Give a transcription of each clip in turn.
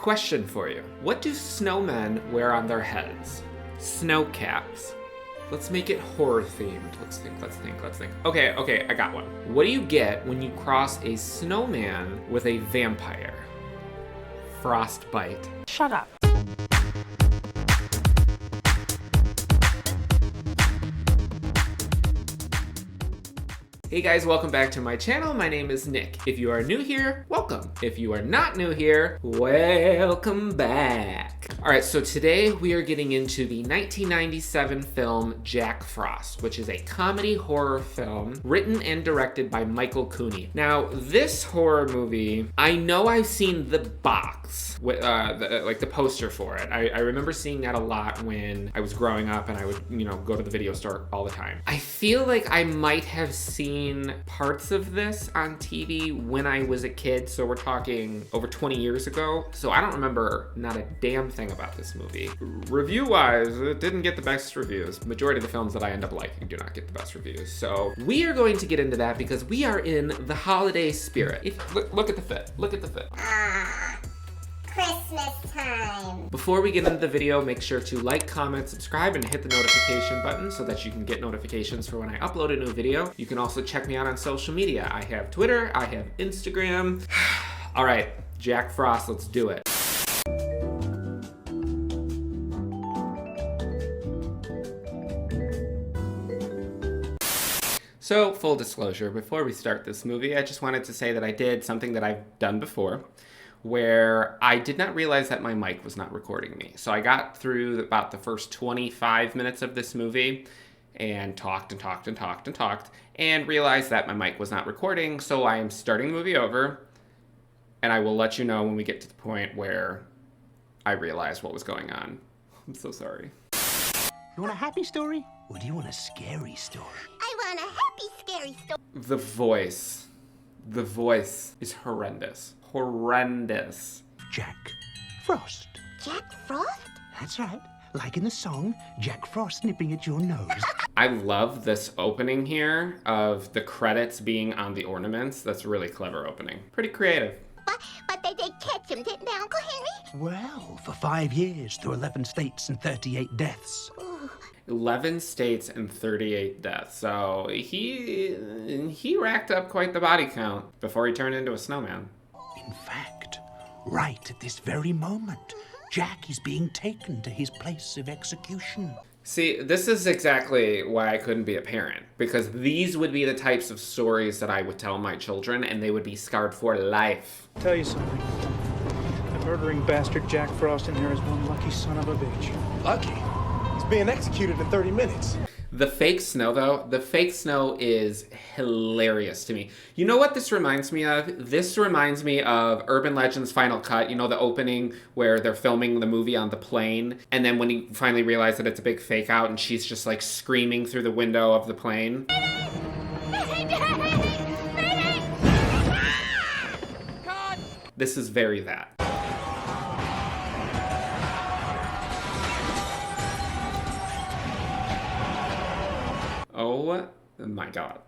Question for you. What do snowmen wear on their heads? Snow caps. Let's make it horror themed. Let's think. Okay, I got one. What do you get when you cross a snowman with a vampire? Frostbite. Shut up. Hey guys, welcome back to my channel. My name is Nick. If you are new here, welcome. If you are not new here, welcome back. All right, so today we are getting into the 1997 film Jack Frost, which is a comedy horror film written and directed by Michael Cooney. Now, this horror movie, I know I've seen the box, with, like the poster for it. I remember seeing that a lot when I was growing up and I would, go to the video store all the time. I feel like I might have seen parts of this on TV when I was a kid, so we're talking over 20 years ago. So I don't remember not a damn thing about this movie. Review-wise, it didn't get the best reviews. Majority of the films that I end up liking do not get the best reviews. So we are going to get into that because we are in the holiday spirit. Look at the fit. Look at the fit. Christmas time. Before we get into the video, make sure to like, comment, subscribe, and hit the notification button so that you can get notifications for when I upload a new video. You can also check me out on social media. I have Twitter, I have Instagram. All right, Jack Frost, let's do it. So, full disclosure, before we start this movie, I just wanted to say that I did something that I've done before, where I did not realize that my mic was not recording me. So I got through about the first 25 minutes of this movie and talked and realized that my mic was not recording. So I am starting the movie over, and I will let you know when we get to the point where I realized what was going on. I'm so sorry. You want a happy story, or do you want a scary story? I want a happy, scary story. The voice is horrendous. Horrendous. Jack Frost. Jack Frost? That's right. Like in the song, Jack Frost nipping at your nose. I love this opening here of the credits being on the ornaments. That's a really clever opening. Pretty creative. But they did catch him, didn't they, Uncle Henry? Well, for 5 years, through 11 states and 38 deaths. Ooh. 11 states and 38 deaths. So he racked up quite the body count before he turned into a snowman. In fact, right at this very moment, Jack is being taken to his place of execution. See, this is exactly why I couldn't be a parent, because these would be the types of stories that I would tell my children, and they would be scarred for life. I'll tell you something. The murdering bastard Jack Frost in here is one lucky son of a bitch. Lucky? He's being executed in 30 minutes. The fake snow, though, the fake snow is hilarious to me. You know what this reminds me of? This reminds me of Urban Legend's Final Cut. You know, the opening where they're filming the movie on the plane, and then when you finally realize that it's a big fake out, and she's just like screaming through the window of the plane. This is very that. Oh my God.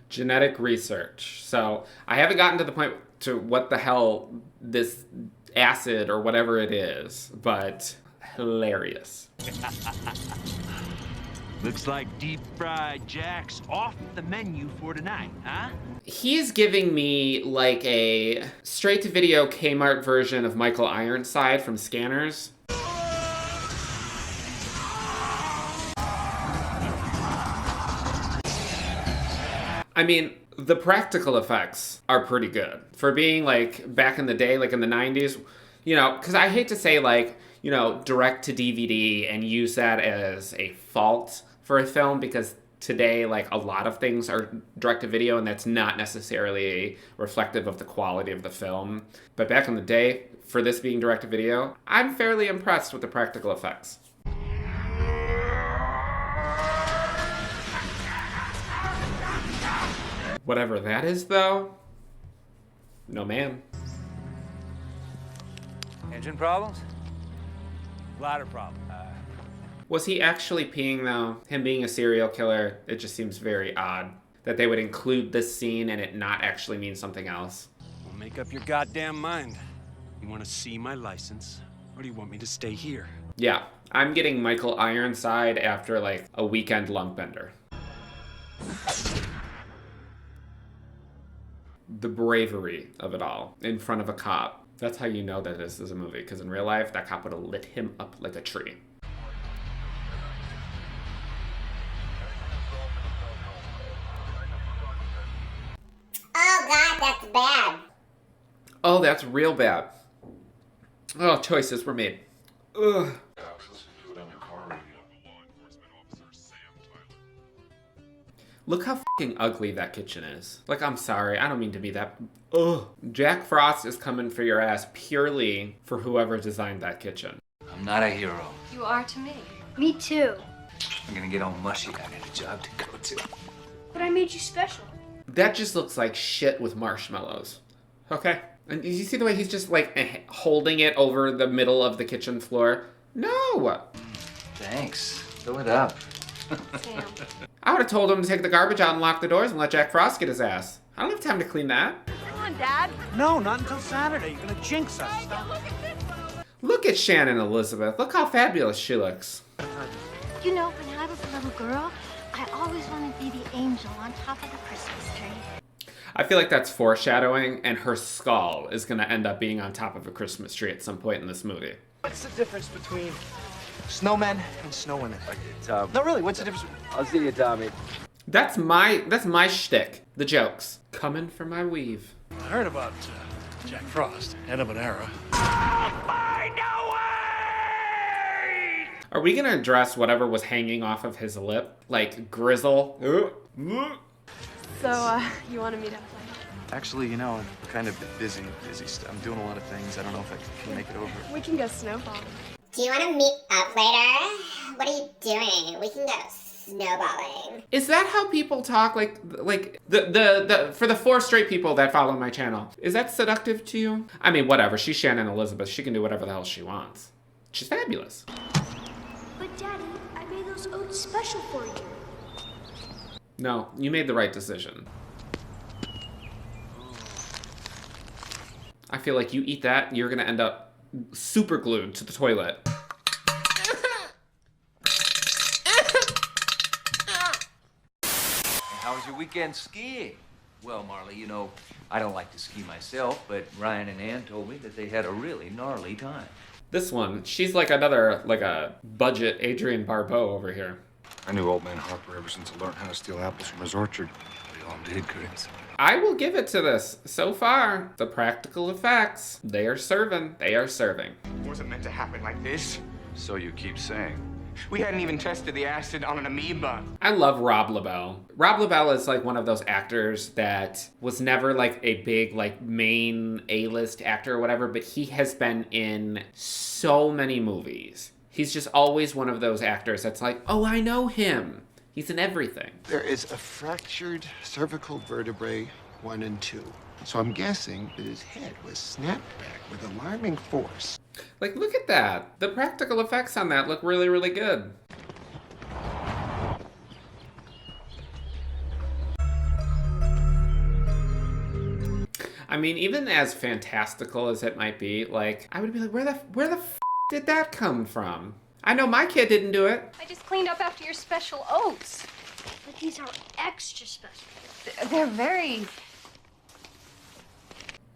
Genetic research. So I haven't gotten to the point to what the hell this acid or whatever it is, but hilarious. Looks like deep fried Jack's off the menu for tonight, huh? He's giving me like a straight-to-video Kmart version of Michael Ironside from Scanners. I mean, the practical effects are pretty good. For being like back in the day, like in the 90s, because I hate to say like, direct to DVD and use that as a fault for a film, because today, like, a lot of things are direct to video, and that's not necessarily reflective of the quality of the film. But back in the day, for this being direct to video, I'm fairly impressed with the practical effects. Whatever that is, though, no ma'am. Engine problems? Bladder problem. Was he actually peeing, though? Him being a serial killer, it just seems very odd. that they would include this scene and it not actually mean something else. Well, make up your goddamn mind. You want to see my license, or do you want me to stay here? Yeah, I'm getting Michael Ironside after like a weekend lunk bender. The bravery of it all in front of a cop. That's how you know that this is a movie, because in real life, that cop would have lit him up like a tree. Oh God, that's bad. Oh, that's real bad. Oh, choices were made. Ugh. Look how fucking ugly that kitchen is. Like, I'm sorry, I don't mean to be that. Ugh. Jack Frost is coming for your ass purely for whoever designed that kitchen. I'm not a hero. You are to me. Me too. I'm gonna get all mushy. I got a job to go to. But I made you special. That just looks like shit with marshmallows. Okay? And you see the way he's just like holding it over the middle of the kitchen floor? No! Thanks. Fill it up. Sam. I would have told him to take the garbage out and lock the doors and let Jack Frost get his ass. I don't have time to clean that. Come on, Dad. No, not until Saturday. You're gonna jinx us. Look at Shannon Elizabeth. Look how fabulous she looks. You know, when I was a little girl, I always wanted to be the angel on top of the Christmas tree. I feel like that's foreshadowing, and her skull is going to end up being on top of a Christmas tree at some point in this movie. What's the difference between snowmen and snowwomen? No, really, what's the difference? I'll see you, Tommy. That's my shtick. The jokes. Coming for my weave. I heard about Jack Frost, end of an era. Are we going to address whatever was hanging off of his lip? Like grizzle? So, you wanted me to play? Actually, you know, I'm kind of busy. I'm doing a lot of things. I don't know if I can make it over. We can go snowballing. Do you want to meet up later? What are you doing? We can go snowballing. Is that how people talk? Like the for the 4 straight people that follow my channel. Is that seductive to you? I mean, whatever. She's Shannon Elizabeth. She can do whatever the hell she wants. She's fabulous. But Daddy, I made those oats special for you. No, you made the right decision. I feel like you eat that, you're gonna end up super glued to the toilet. How was your weekend skiing? Well, Marley, you know, I don't like to ski myself, but Ryan and Ann told me that they had a really gnarly time. This one, she's like a budget Adrienne Barbeau over here. I knew old man Harper ever since I learned how to steal apples from his orchard. We all did, Chris. I will give it to this. So far, the practical effects, they are serving. They are serving. It wasn't meant to happen like this. So you keep saying. We hadn't even tested the acid on an amoeba. I love Rob LaBelle. Rob LaBelle is like one of those actors that was never like a big like main A-list actor or whatever, but he has been in so many movies. He's just always one of those actors that's like, oh, I know him. He's in everything. There is a fractured cervical vertebrae 1 and 2. So I'm guessing that his head was snapped back with alarming force. Like, look at that. The practical effects on that look really, really good. I mean, even as fantastical as it might be, like, I would be like, where the f did that come from? I know my kid didn't do it. I just cleaned up after your special oats. But these are extra special. They're very...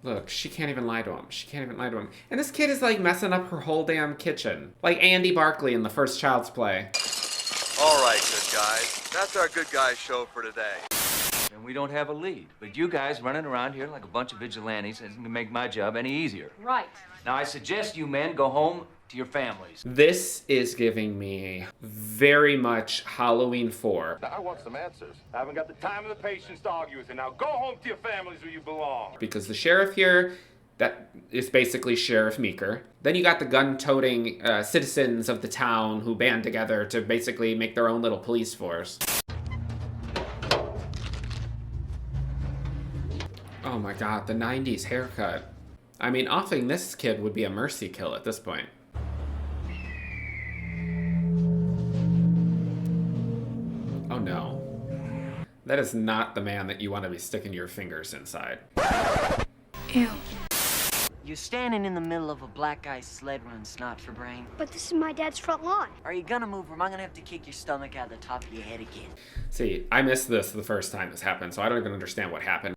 Look, she can't even lie to him. She can't even lie to him. And this kid is like messing up her whole damn kitchen. Like Andy Barclay in the first Child's Play. All right, good guys. That's our good guys show for today. And we don't have a lead. But you guys running around here like a bunch of vigilantes isn't gonna make my job any easier. Right. Now, I suggest you men go home to your families. This is giving me very much Halloween 4. I want some answers. I haven't got the time or the patience to argue with you. Now go home to your families where you belong. Because the sheriff here, that is basically Sheriff Meeker. Then you got the gun-toting citizens of the town who band together to basically make their own little police force. Oh my god, the 90s haircut. I mean, offing this kid would be a mercy kill at this point. Oh no. That is not the man that you want to be sticking your fingers inside. Ew. You're standing in the middle of a black ice sled run, snot for brain. But this is my dad's front lawn. Are you gonna move or am I gonna have to kick your stomach out of the top of your head again? See, I missed this the first time this happened, so I don't even understand what happened.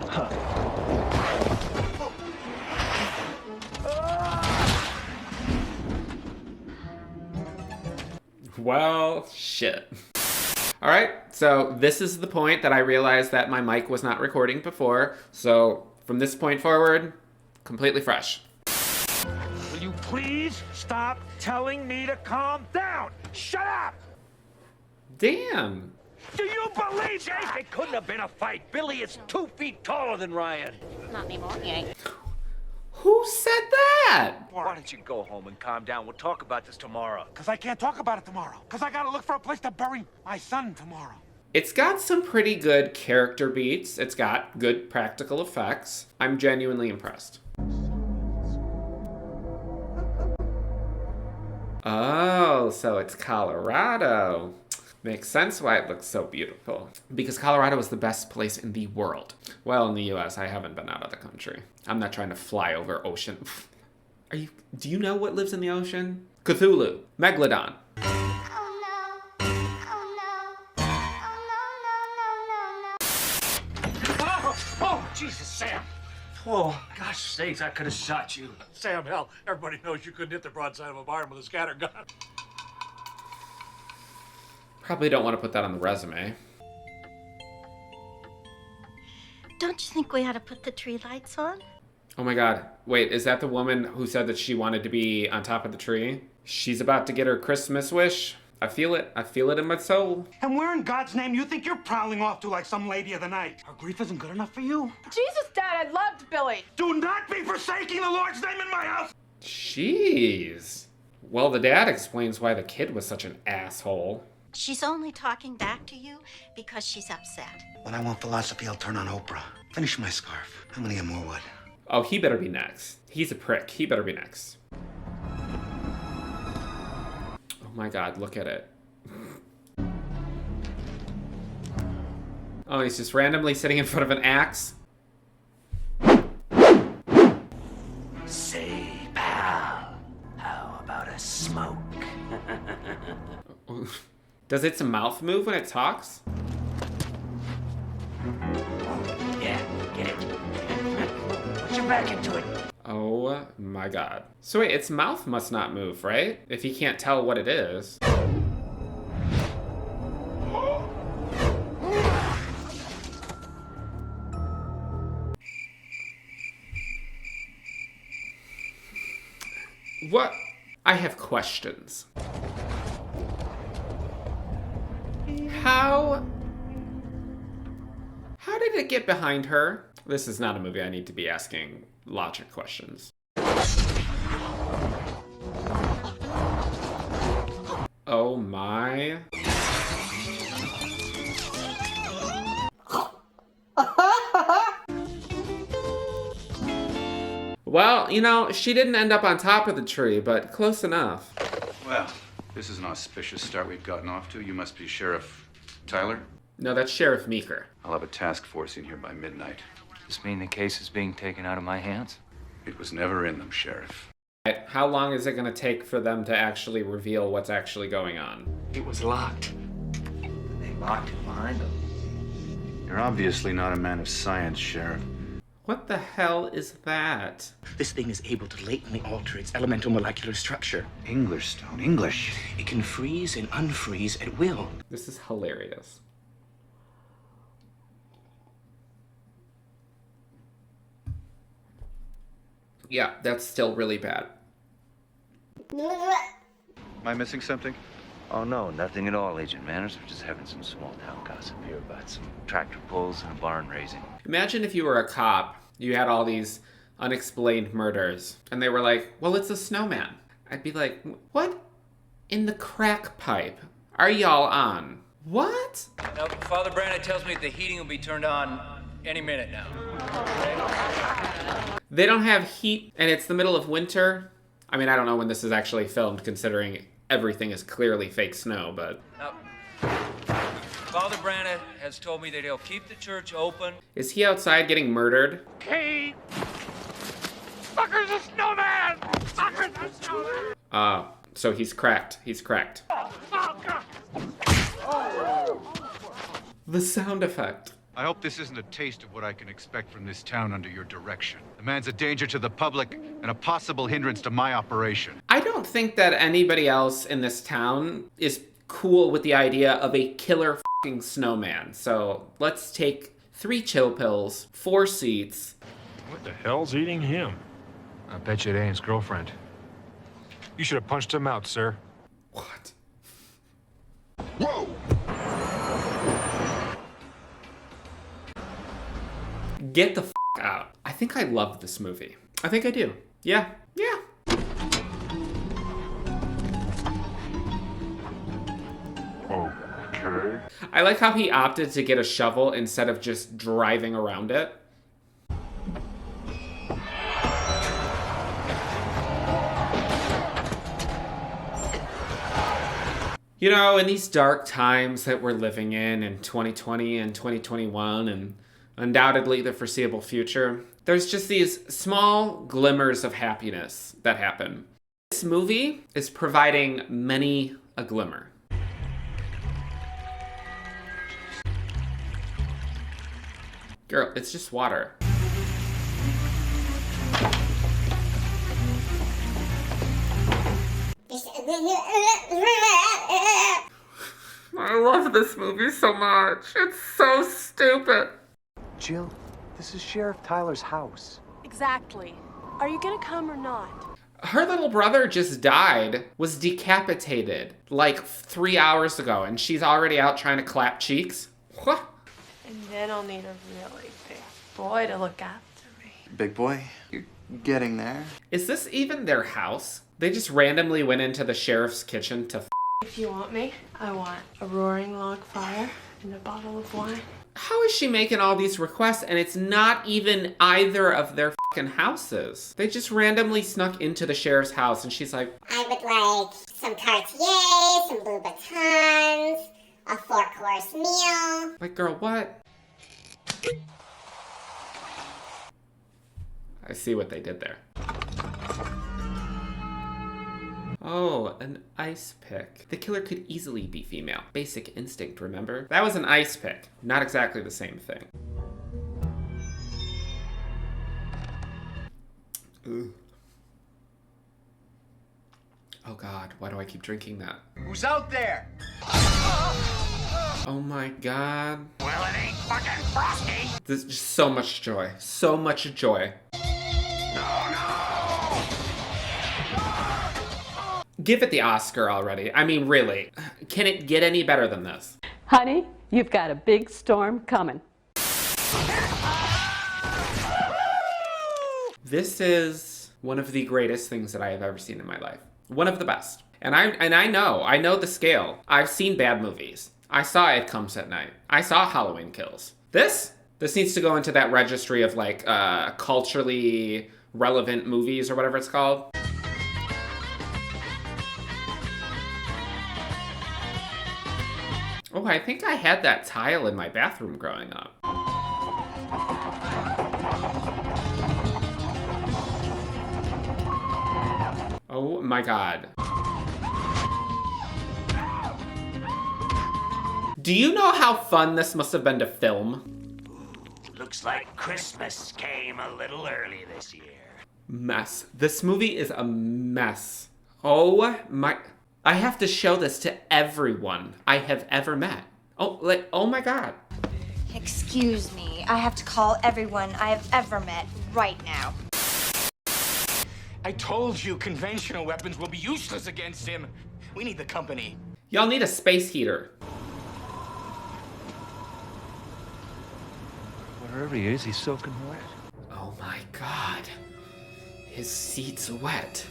Well, shit. All right, so this is the point that I realized that my mic was not recording before. So from this point forward, completely fresh. Will you please stop telling me to calm down? Shut up! Damn. Do you believe that? It couldn't have been a fight. Billy is 2 feet taller than Ryan. Not anymore, he ain't. Who said that? Why don't you go home and calm down? We'll talk about this tomorrow. Because I can't talk about it tomorrow. Because I gotta look for a place to bury my son tomorrow. It's got some pretty good character beats. It's got good practical effects. I'm genuinely impressed. Oh, so it's Colorado. Makes sense why it looks so beautiful. Because Colorado is the best place in the world. Well, in the US, I haven't been out of the country. I'm not trying to fly over ocean. Do you know what lives in the ocean? Cthulhu, Megalodon. Oh, Jesus, Sam. Oh, gosh sakes, I could have shot you. Sam, hell, everybody knows you couldn't hit the broadside of a barn with a scatter gun. Probably don't want to put that on the resume. Don't you think we ought to put the tree lights on? Oh my god. Wait, is that the woman who said that she wanted to be on top of the tree? She's about to get her Christmas wish. I feel it. I feel it in my soul. And where in God's name you think you're prowling off to like some lady of the night? Our grief isn't good enough for you? Jesus, Dad, I loved Billy. Do not be forsaking the Lord's name in my house! Jeez. Well, the dad explains why the kid was such an asshole. She's only talking back to you because she's upset. When I want philosophy, I'll turn on Oprah. Finish my scarf. I'm gonna get more wood. Oh, he better be next. He's a prick. He better be next. Oh my god, look at it. Oh, he's just randomly sitting in front of an axe. Say, pal, how about a smoke? Does its mouth move when it talks? Yeah, get it. Put your back into it. Oh my god. So wait, its mouth must not move, right? If he can't tell what it is. What? I have questions. How did it get behind her? This is not a movie I need to be asking logic questions. Oh my. Well, you know, she didn't end up on top of the tree, but close enough. Well, this is an auspicious start we've gotten off to. You must be Sheriff Tyler? No, that's Sheriff Meeker. I'll have a task force in here by midnight. Does this mean the case is being taken out of my hands? It was never in them, Sheriff. How long is it going to take for them to actually reveal what's actually going on? It was locked. They locked it behind them. You're obviously not a man of science, Sheriff. What the hell is that? This thing is able to latently alter its elemental molecular structure. English stone, English. It can freeze and unfreeze at will. This is hilarious. Yeah, that's still really bad. Am I missing something? Oh, no, nothing at all, Agent Manners. We're just having some small-town gossip here about some tractor pulls and a barn raising. Imagine if you were a cop, you had all these unexplained murders, and they were like, well, it's a snowman. I'd be like, what in the crack pipe are y'all on? What? Now, Father Brandon tells me the heating will be turned on any minute now. They don't have heat, and it's the middle of winter. I mean, I don't know when this is actually filmed, considering everything is clearly fake snow, but... Now, Father Brandon has told me that he'll keep the church open. Is he outside getting murdered? Hey! Fucker's a snowman! Fucker's a snowman! So he's cracked. He's cracked. The sound effect. I hope this isn't a taste of what I can expect from this town under your direction. The man's a danger to the public and a possible hindrance to my operation. I don't think that anybody else in this town is cool with the idea of a killer fucking snowman. So let's take 3 chill pills, 4 seats. What the hell's eating him? I bet you it ain't his girlfriend. You should have punched him out, sir. What? Whoa! Get the out. I think I love this movie. I think I do. Yeah. Yeah. Okay. I like how he opted to get a shovel instead of just driving around it. You know, in these dark times that we're living in 2020 and 2021 and undoubtedly the foreseeable future, there's just these small glimmers of happiness that happen. This movie is providing many a glimmer. Girl, it's just water. I love this movie so much. It's so stupid. Jill, this is Sheriff Tyler's house. Exactly. Are you gonna come or not? Her little brother just died, was decapitated like 3 hours ago, and she's already out trying to clap cheeks? What? And then I'll need a really big boy to look after me. Big boy, you're getting there. Is this even their house? They just randomly went into the sheriff's kitchen to If you want me, I want a roaring log fire and a bottle of wine. How is she making all these requests and it's not even either of their fucking houses? They just randomly snuck into the sheriff's house and she's like, I would like some Cartier, some Louboutins, a 4-course meal. like, girl, what? I see what they did there. Oh, an ice pick. The killer could easily be female. Basic instinct, remember? That was an ice pick. Not exactly the same thing. Ooh. Oh God, why do I keep drinking that? Who's out there? Oh my God. Well, it ain't fucking Frosty. There's just so much joy. So much joy. Give it the Oscar already. I mean, really. Can it get any better than this? Honey, you've got a big storm coming. This is one of the greatest things that I have ever seen in my life. One of the best. And I know the scale. I've seen bad movies. I saw It Comes at Night. I saw Halloween Kills. This needs to go into that registry of like culturally relevant movies or whatever it's called. Oh, I think I had that tile in my bathroom growing up. Oh my God. Do you know how fun this must have been to film? Looks like Christmas came a little early this year. Mess. This movie is a mess. Oh my... I have to show this to everyone I have ever met. Oh my God. Excuse me, I have to call everyone I have ever met right now. I told you conventional weapons will be useless against him. We need the company. Y'all need a space heater. Wherever he is, he's soaking wet. Oh my God. His seat's wet.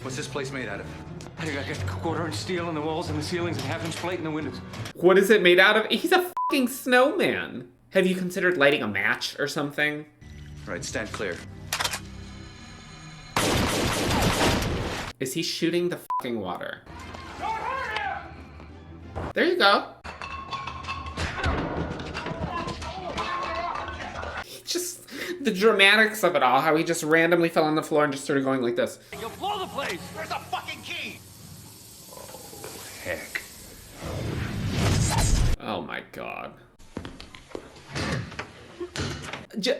What's this place made out of? I got 1/4-inch steel in the walls and the ceilings and 1/2-inch plate in the windows. What is it made out of? He's a fucking snowman. Have you considered lighting a match or something? Right, stand clear. Is he shooting the fucking water? There you go. The dramatics of it all, how he just randomly fell on the floor and just started going like this. You'll blow the place. Where's the fucking key? Heck. Oh my god.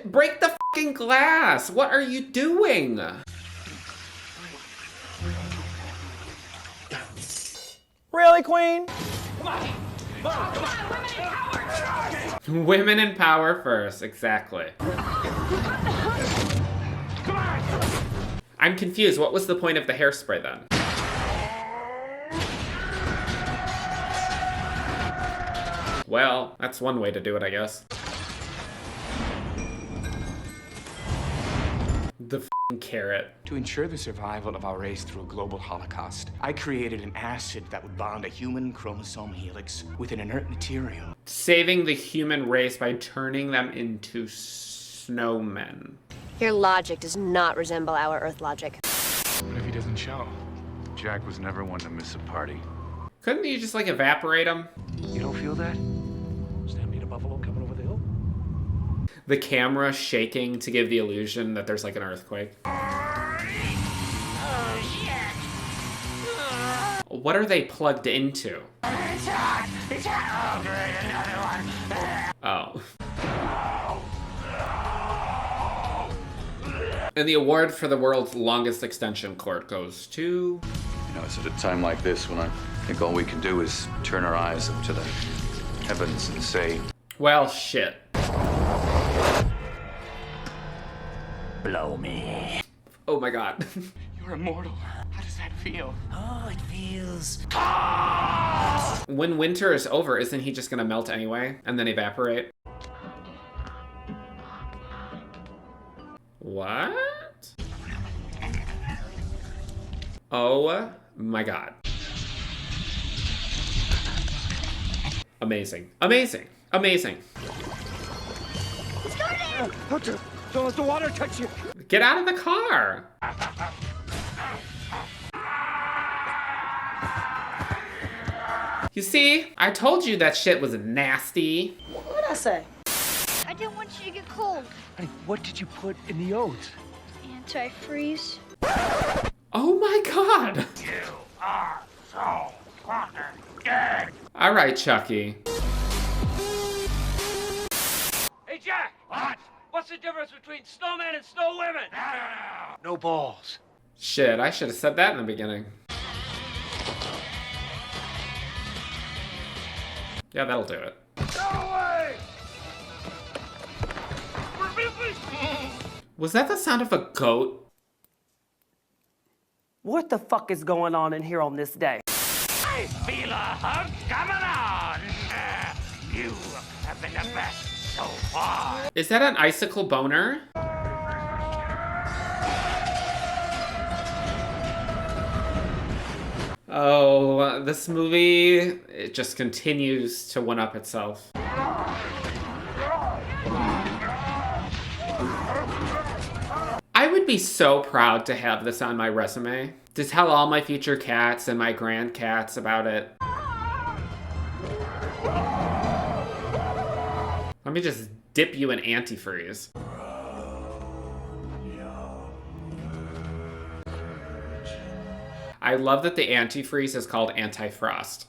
Break the fucking glass! What are you doing? Really, Queen? Women in power first, exactly. I'm confused. What was the point of the hairspray then? Well, that's one way to do it, I guess. The f***ing carrot. To ensure the survival of our race through a global holocaust, I created an acid that would bond a human chromosome helix with an inert material. Saving the human race by turning them into snowmen. Your logic does not resemble our Earth logic. What if he doesn't show? Jack was never one to miss a party. Couldn't you just, like, evaporate them? You don't feel that? Stampede a buffalo coming over the hill. The camera shaking to give the illusion that there's, like, an earthquake. What are they plugged into? Oh. And the award for the world's longest extension cord goes to... You know, it's at a time like this when I think all we can do is turn our eyes up to the heavens and say... Well, shit. Blow me. Oh my god. You're immortal. How does that feel? Oh, it feels... When winter is over, isn't he just gonna melt anyway? And then evaporate? What? Oh my god. Amazing. Amazing. Amazing. Don't let the water touch you. Get out of the car. You see? I told you that shit was nasty. What'd I say? I didn't want you to get cold. Honey, what did you put in the oats? Antifreeze. Oh my god. You are so fucking dead. All right, Chucky. Hey, Jack. What? What's the difference between snowmen and snow women? No balls. Shit, I should have said that in the beginning. Yeah, that'll do it. Go away! Was that the sound of a goat? What the fuck is going on in here on this day? I feel a hug coming on. You have been the best so far. Is that an icicle boner? Oh, this movie, it just continues to one-up itself. I would be so proud to have this on my resume, to tell all my future cats and my grandcats about it. Let me just dip you in antifreeze. I love that the antifreeze is called anti-frost.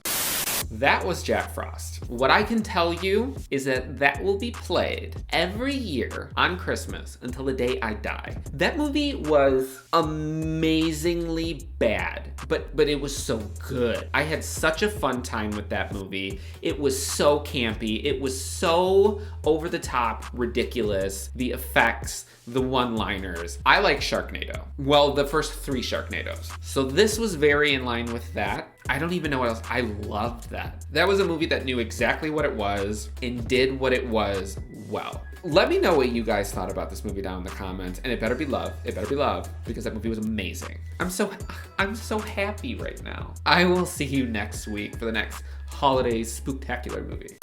That was Jack Frost. What I can tell you is that that will be played every year on Christmas until the day I die. That movie was amazingly bad, but it was so good. I had such a fun time with that movie. It was so campy. It was so over the top ridiculous. The effects, the one-liners. I like Sharknado. Well, the first 3 Sharknados. So this was very in line with that. I don't even know what else. I loved that. That was a movie that knew exactly what it was and did what it was well. Let me know what you guys thought about this movie down in the comments, and it better be love. It better be love, because that movie was amazing. I'm so happy right now. I will see you next week for the next holiday spooktacular movie.